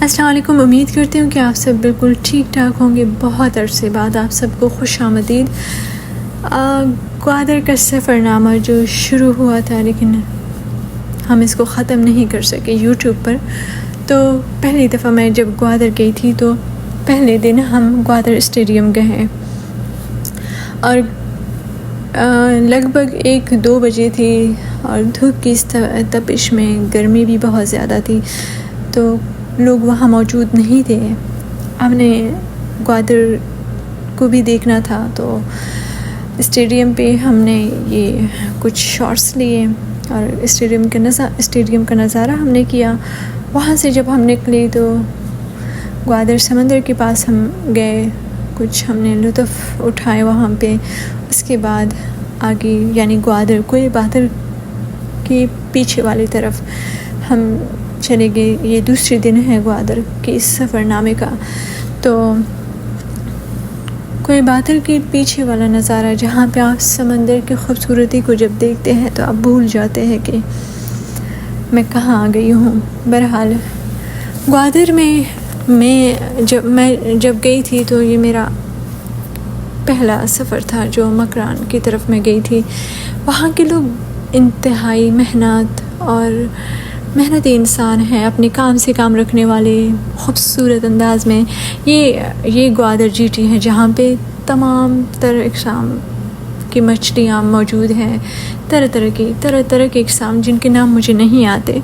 السلام علیکم، امید کرتی ہوں کہ آپ سب بالکل ٹھیک ٹھاک ہوں گے۔ بہت عرصے بعد آپ سب کو خوش آمدید۔ گوادر کا سفر نامہ جو شروع ہوا تھا لیکن ہم اس کو ختم نہیں کر سکے یوٹیوب پر۔ تو پہلی دفعہ میں جب گوادر گئی تھی تو پہلے دن ہم گوادر اسٹیڈیم گئے اور لگ بھگ 1-2 بجے تھی اور دھوپ کی تپش میں گرمی بھی بہت زیادہ تھی تو لوگ وہاں موجود نہیں تھے۔ ہم نے گوادر کو بھی دیکھنا تھا تو اسٹیڈیم پہ ہم نے یہ کچھ شارٹس لیے اور اسٹیڈیم کا نظارہ ہم نے کیا۔ وہاں سے جب ہم نکلے تو گوادر سمندر کے پاس ہم گئے، کچھ ہم نے لطف اٹھائے وہاں پہ۔ اس کے بعد آگے یعنی گوادر کے پیچھے والی طرف ہم چلے گئے۔ یہ دوسرے دن ہے گوادر کے اس سفر نامے کا۔ تو کوئی بادل کے پیچھے والا نظارہ جہاں پہ آپ سمندر کی خوبصورتی کو جب دیکھتے ہیں تو آپ بھول جاتے ہیں کہ میں کہاں آ گئی ہوں۔ بہرحال گوادر میں جب گئی تھی تو یہ میرا پہلا سفر تھا جو مکران کی طرف میں گئی تھی۔ وہاں کے لوگ انتہائی محنتی انسان ہیں، اپنے کام سے کام رکھنے والے، خوبصورت انداز میں۔ یہ گوادر جی ٹی ہے جہاں پہ تمام طرح اقسام کی مچھلیاں موجود ہیں، طرح طرح کے اقسام جن کے نام مجھے نہیں آتے۔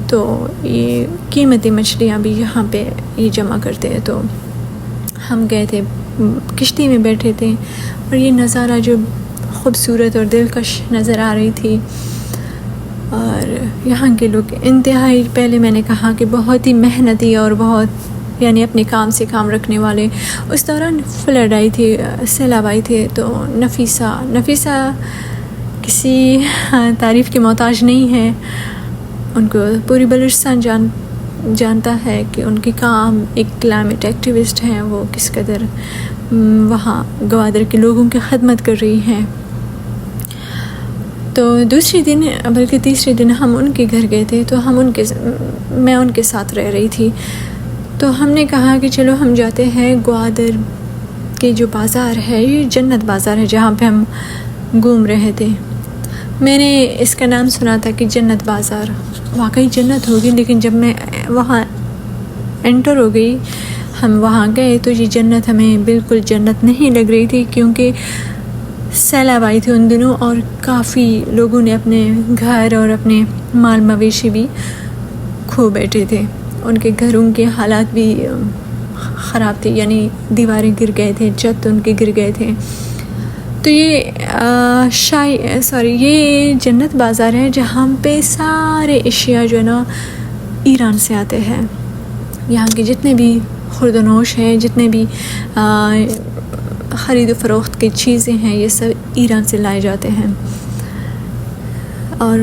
تو یہ قیمتی مچھلیاں بھی یہاں پہ یہ جمع کرتے ہیں۔ تو ہم گئے تھے، کشتی میں بیٹھے تھے اور یہ نظارہ جو خوبصورت اور دلکش نظر آ رہی تھی۔ اور یہاں کے لوگ انتہائی، پہلے میں نے کہا کہ بہت ہی محنتی اور بہت یعنی اپنے کام سے کام رکھنے والے۔ اس دوران فلڈ آئی تھی، سیلاب آئی تھی تو نفیسہ کسی تعریف کی محتاج نہیں ہے۔ ان کو پوری بلوچستان جانتا ہے کہ ان کے کام ایک کلائمیٹ ایکٹیوسٹ ہیں، وہ کس قدر وہاں گوادر کے لوگوں کی خدمت کر رہی ہیں۔ تو بلکہ تیسرے دن ہم ان کے گھر گئے تھے تو میں ان کے ساتھ رہ رہی تھی۔ تو ہم نے کہا کہ چلو ہم جاتے ہیں گوادر کے جو بازار ہے، یہ جنت بازار ہے جہاں پہ ہم گھوم رہے تھے۔ میں نے اس کا نام سنا تھا کہ جنت بازار واقعی جنت ہوگی، لیکن جب میں وہاں انٹر ہو گئی، ہم وہاں گئے تو یہ جنت ہمیں بالکل جنت نہیں لگ رہی تھی، کیونکہ سیلاب آئی تھی ان دنوں اور کافی لوگوں نے اپنے گھر اور اپنے مال مویشی بھی کھو بیٹھے تھے۔ ان کے گھروں کے حالات بھی خراب تھے، یعنی دیواریں گر گئے تھے، چھت ان کے گر گئے تھے۔ تو یہ جنت بازار ہے جہاں پہ سارے اشیاء جو ہے نا ایران سے آتے ہیں۔ یہاں کے جتنے بھی خرد و نوش ہیں، جتنے بھی خرید و فروخت کی چیزیں ہیں، یہ سب ایران سے لائے جاتے ہیں اور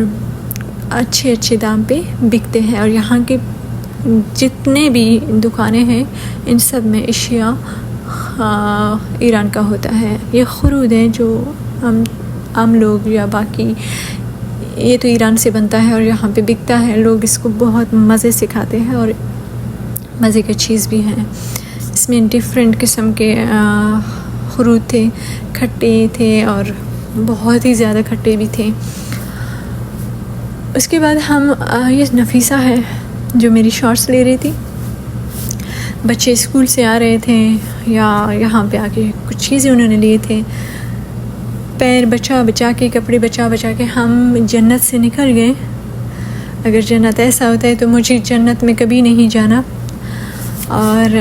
اچھے دام پہ بکتے ہیں۔ اور یہاں کے جتنے بھی دکانیں ہیں ان سب میں اشیاء ایران کا ہوتا ہے۔ یہ خرود ہیں جو عام لوگ یا باقی، یہ تو ایران سے بنتا ہے اور یہاں پہ بکتا ہے۔ لوگ اس کو بہت مزے سے کھاتے ہیں اور مزے کی چیز بھی ہے۔ اس میں ڈیفرنٹ قسم کے خرود تھے، کھٹے تھے اور بہت ہی زیادہ کھٹے بھی تھے۔ اس کے بعد یہ نفیسہ ہے جو میری شارٹس لے رہی تھی۔ بچے اسکول سے آ رہے تھے یا یہاں پہ آ کے کچھ چیزیں انہوں نے لیے تھے، پیر بچا کے، کپڑے بچا کے ہم جنت سے نکل گئے۔ اگر جنت ایسا ہوتا ہے تو مجھے جنت میں کبھی نہیں جانا۔ اور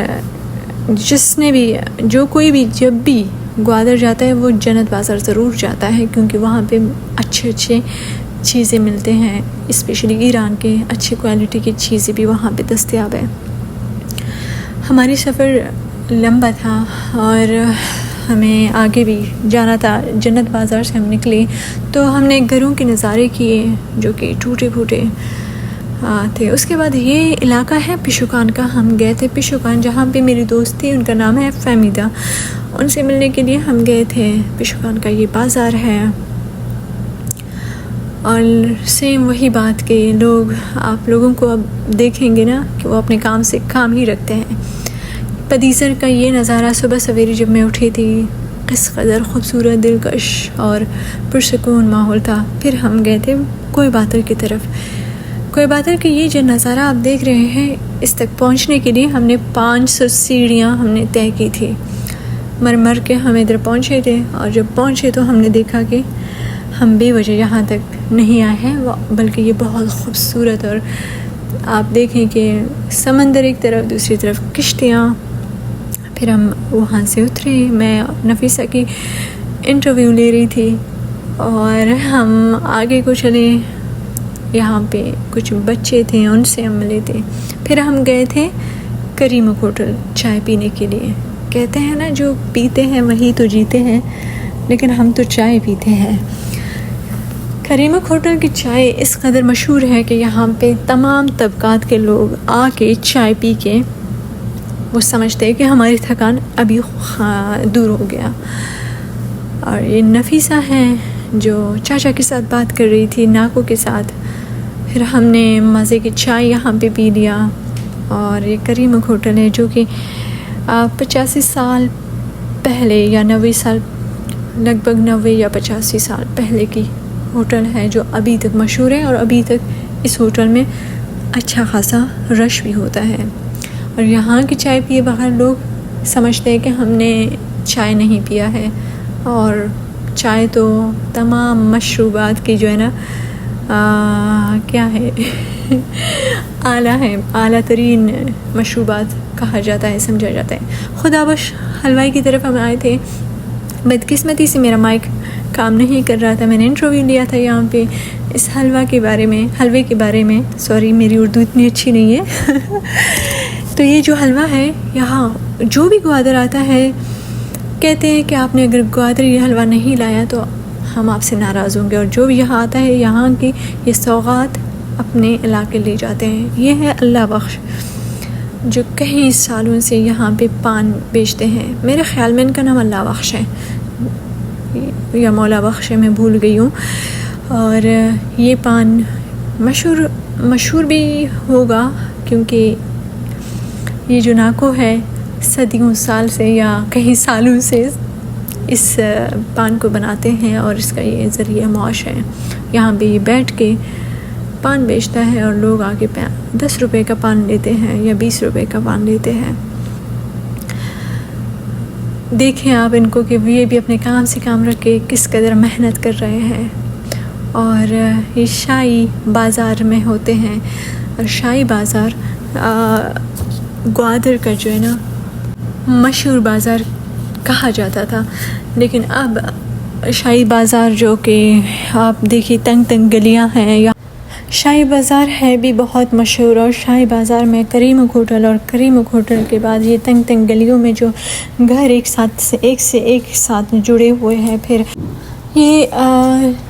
کوئی بھی جب بھی گوادر جاتا ہے وہ جنت بازار ضرور جاتا ہے، کیونکہ وہاں پہ اچھے چیزیں ملتے ہیں، اسپیشلی ایران کے اچھی کوالٹی کی چیزیں بھی وہاں پہ دستیاب ہے۔ ہماری سفر لمبا تھا اور ہمیں آگے بھی جانا تھا۔ جنت بازار سے ہم نکلے تو ہم نے گھروں کے نظارے کیے جو کہ ٹوٹے پھوٹے تھے۔ اس کے بعد یہ علاقہ ہے پیشوکان کا، ہم گئے تھے پیشوکان جہاں پہ میری دوست تھی، ان کا نام ہے فہمیدہ، ان سے ملنے کے لیے ہم گئے تھے۔ پیشوکان کا یہ بازار ہے اور سیم وہی بات کہ لوگ آپ لوگوں کو اب دیکھیں گے نا کہ وہ اپنے کام سے کام ہی رکھتے ہیں. پدیسر کا یہ نظارہ صبح سویرے جب میں اٹھی تھی کس قدر خوبصورت دلکش اور پرسکون ماحول تھا. پھر ہم گئے تھے کوئی باتر کی طرف. کوئی باتر کے یہ جو نظارہ آپ دیکھ رہے ہیں اس تک پہنچنے کے لیے ہم نے 500 سیڑھیاں ہم نے طے کی تھی. مر کے ہم ادھر پہنچے تھے اور جب پہنچے تو ہم نے دیکھا کہ ہم بے وجہ یہاں تک نہیں آئے ہیں بلکہ یہ بہت خوبصورت. اور آپ دیکھیں کہ سمندر ایک طرف دوسری طرف کشتیاں. پھر ہم وہاں سے اترے. میں نفیسہ کی انٹرویو لے رہی تھی اور ہم آگے کو چلے. یہاں پہ کچھ بچے تھے ان سے ہم ملے تھے. پھر ہم گئے تھے کریم ہوٹل چائے پینے کے لیے. کہتے ہیں نا جو پیتے ہیں وہی تو جیتے ہیں، لیکن ہم تو چائے پیتے ہیں. کریم ہوٹل کی چائے اس قدر مشہور ہے کہ یہاں پہ تمام طبقات کے لوگ آ کے چائے پی کے وہ سمجھتے ہیں کہ ہماری تھکان ابھی دور ہو گیا. اور یہ نفیسہ ہیں جو چاچا کے ساتھ بات کر رہی تھی، ناکو کے ساتھ. پھر ہم نے مزے کی چائے یہاں پہ پی لیا. اور یہ کریم ہوٹل ہے جو کہ 85 سال پہلے یا 90 سال، لگ بھگ 90 یا 85 سال پہلے کی ہوٹل ہے جو ابھی تک مشہور ہے. اور ابھی تک اس ہوٹل میں اچھا خاصا رش بھی ہوتا ہے. اور یہاں کی چائے پیے بغیر لوگ سمجھتے ہیں کہ ہم نے چائے نہیں پیا ہے. اور چائے تو تمام مشروبات کی جو ہے نا کیا ہے اعلیٰ ہے، اعلیٰ ترین مشروبات کہا جاتا ہے، سمجھا جاتا ہے. خدا بخش حلوائی کی طرف ہم آئے تھے. بدقسمتی سے میرا مائک کام نہیں کر رہا تھا. میں نے انٹرویو لیا تھا یہاں پہ اس حلوے کے بارے میں. سوری میری اردو اتنی اچھی نہیں ہے. تو یہ جو حلوہ ہے یہاں جو بھی گوادر آتا ہے کہتے ہیں کہ آپ نے اگر گوادر یہ حلوہ نہیں لایا تو ہم آپ سے ناراض ہوں گے. اور جو بھی یہاں آتا ہے یہاں کی یہ سوغات اپنے علاقے لے جاتے ہیں. یہ ہے اللہ بخش جو کئی سالوں سے یہاں پہ پان بیچتے ہیں. میرے خیال میں ان کا نام اللہ بخش ہے یا مولا بخش ہے، میں بھول گئی ہوں. اور یہ پان مشہور بھی ہوگا کیونکہ یہ جو ناکو ہے صدیوں سال سے یا کئی سالوں سے اس پان کو بناتے ہیں اور اس کا یہ ذریعہ معاش ہے. یہاں پہ یہ بیٹھ کے پان بیچتا ہے اور لوگ آگے 10 روپے کا پان لیتے ہیں یا 20 روپے کا پان لیتے ہیں. دیکھیں آپ ان کو کہ یہ بھی اپنے کام سے کام رکھ کے کس قدر محنت کر رہے ہیں. اور یہ شاہی بازار میں ہوتے ہیں. اور شاہی بازار گوادر کا جو ہے نا مشہور بازار کہا جاتا تھا، لیکن اب شاہی بازار جو کہ آپ دیکھیے تنگ گلیاں ہیں. یا شاہی بازار ہے بھی بہت مشہور. اور شاہی بازار میں کریم ہوٹل اور کریم ہوٹل کے بعد یہ تنگ گلیوں میں جو گھر ایک سے ایک ساتھ جڑے ہوئے ہیں. پھر یہ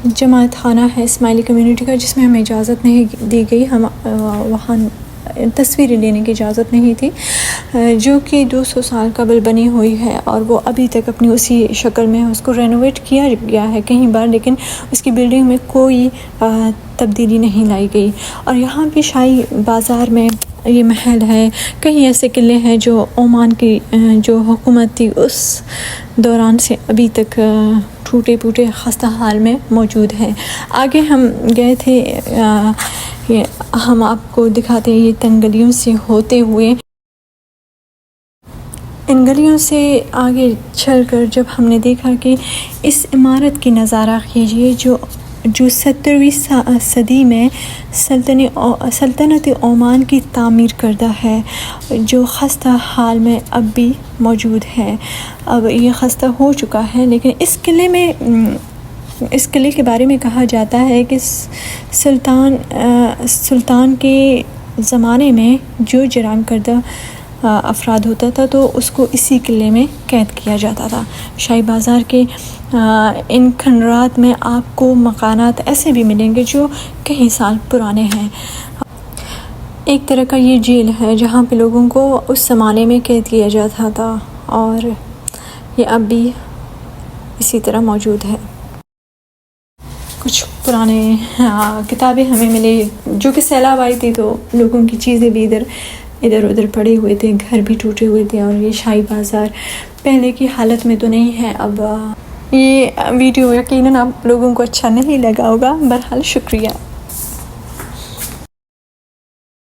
جماعت خانہ ہے اسماعیلی کمیونٹی کا جس میں ہمیں اجازت نہیں دی گئی. ہم وہاں تصویریں لینے کی اجازت نہیں تھی، جو کہ 200 سال قبل بنی ہوئی ہے اور وہ ابھی تک اپنی اسی شکل میں اس کو رینوویٹ کیا گیا ہے کئی بار، لیکن اس کی بلڈنگ میں کوئی تبدیلی نہیں لائی گئی. اور یہاں بھی شاہی بازار میں یہ محل ہے. کئی ایسے قلعے ہیں جو عمان کی جو حکومت تھی اس دوران سے ابھی تک ٹوٹے پھوٹے خستہ حال میں موجود ہیں. آگے ہم گئے تھے، ہم آپ کو دکھاتے ہیں یہ تنگ گلیوں سے ہوتے ہوئے. ان گلیوں سے آگے چل کر جب ہم نے دیکھا کہ اس عمارت کی نظارہ کیجیے جو 17ویں صدی میں سلطنت عمان کی تعمیر کردہ ہے، جو خستہ حال میں اب بھی موجود ہے. اب یہ خستہ ہو چکا ہے، لیکن اس قلعے کے بارے میں کہا جاتا ہے کہ سلطان کے زمانے میں جو جرائم کردہ افراد ہوتا تھا تو اس کو اسی قلعے میں قید کیا جاتا تھا. شاہی بازار کے ان کھنڈرات میں آپ کو مکانات ایسے بھی ملیں گے جو کئی سال پرانے ہیں. ایک طرح کا یہ جیل ہے جہاں پہ لوگوں کو اس زمانے میں قید کیا جاتا تھا، اور یہ اب بھی اسی طرح موجود ہے. کچھ پرانے کتابیں ہمیں ملی، جو کہ سیلاب آئی تھی تو لوگوں کی چیزیں بھی ادھر ادھر پڑے ہوئے تھے، گھر بھی ٹوٹے ہوئے تھے، اور یہ شاہی بازار پہلے کی حالت میں تو نہیں ہے اب۔ یہ ویڈیو یقیناً آپ لوگوں کو اچھا نہیں لگا ہوگا، بہرحال شکریہ۔